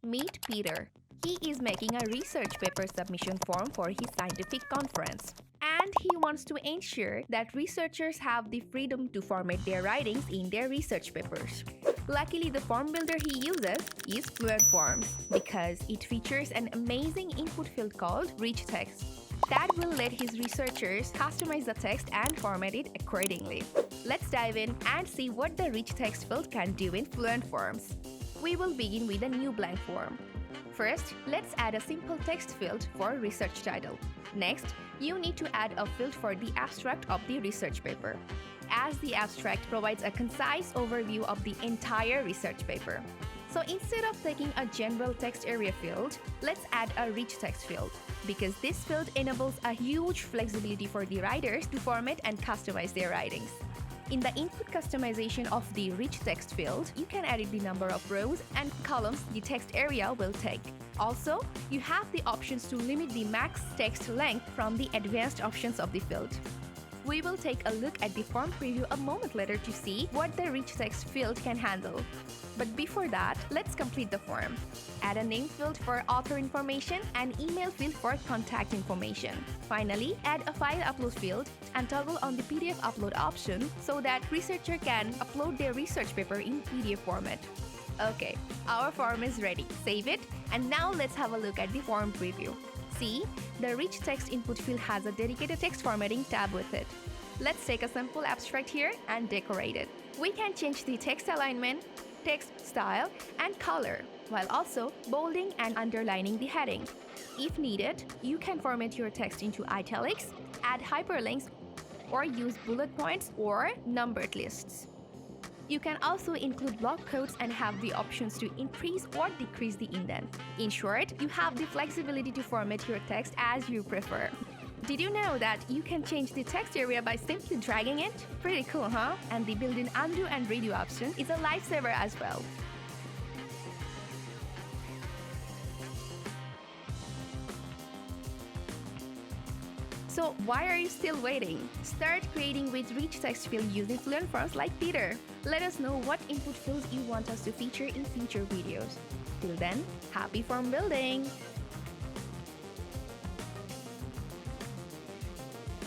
Meet Peter. He is making a research paper submission form for his scientific conference. And he wants to ensure that researchers have the freedom to format their writings in their research papers. Luckily, the form builder he uses is Fluent Forms because it features an amazing input field called Rich Text that will let his researchers customize the text and format it accordingly. Let's dive in and see what the Rich Text field can do in Fluent Forms. We will begin with a new blank form. First, let's add a simple text field for research title. Next, you need to add a field for the abstract of the research paper, as the abstract provides a concise overview of the entire research paper. So instead of taking a general text area field, let's add a rich text field, because this field enables a huge flexibility for the writers to format and customize their writings. In the input customization of the rich text field, you can edit the number of rows and columns the text area will take. Also, you have the options to limit the max text length from the advanced options of the field. We will take a look at the form preview a moment later to see what the rich text field can handle. But before that, let's complete the form. Add a name field for author information and email field for contact information. Finally, add a file upload field and toggle on the PDF upload option so that researcher can upload their research paper in PDF format. Okay, our form is ready. Save it, and now let's have a look at the form preview. See, the rich text input field has a dedicated text formatting tab with it. Let's take a simple abstract here and decorate it. We can change the text alignment, text style, and color, while also bolding and underlining the heading. If needed, you can format your text into italics, add hyperlinks, or use bullet points or numbered lists. You can also include block quotes and have the options to increase or decrease the indent. In short, you have the flexibility to format your text as you prefer. Did you know that you can change the text area by simply dragging it? Pretty cool, huh? And the built-in undo and redo option is a lifesaver as well. So why are you still waiting? Start creating with rich text field using Fluent Forms like Peter. Let us know what input fields you want us to feature in future videos. Till then, happy form building!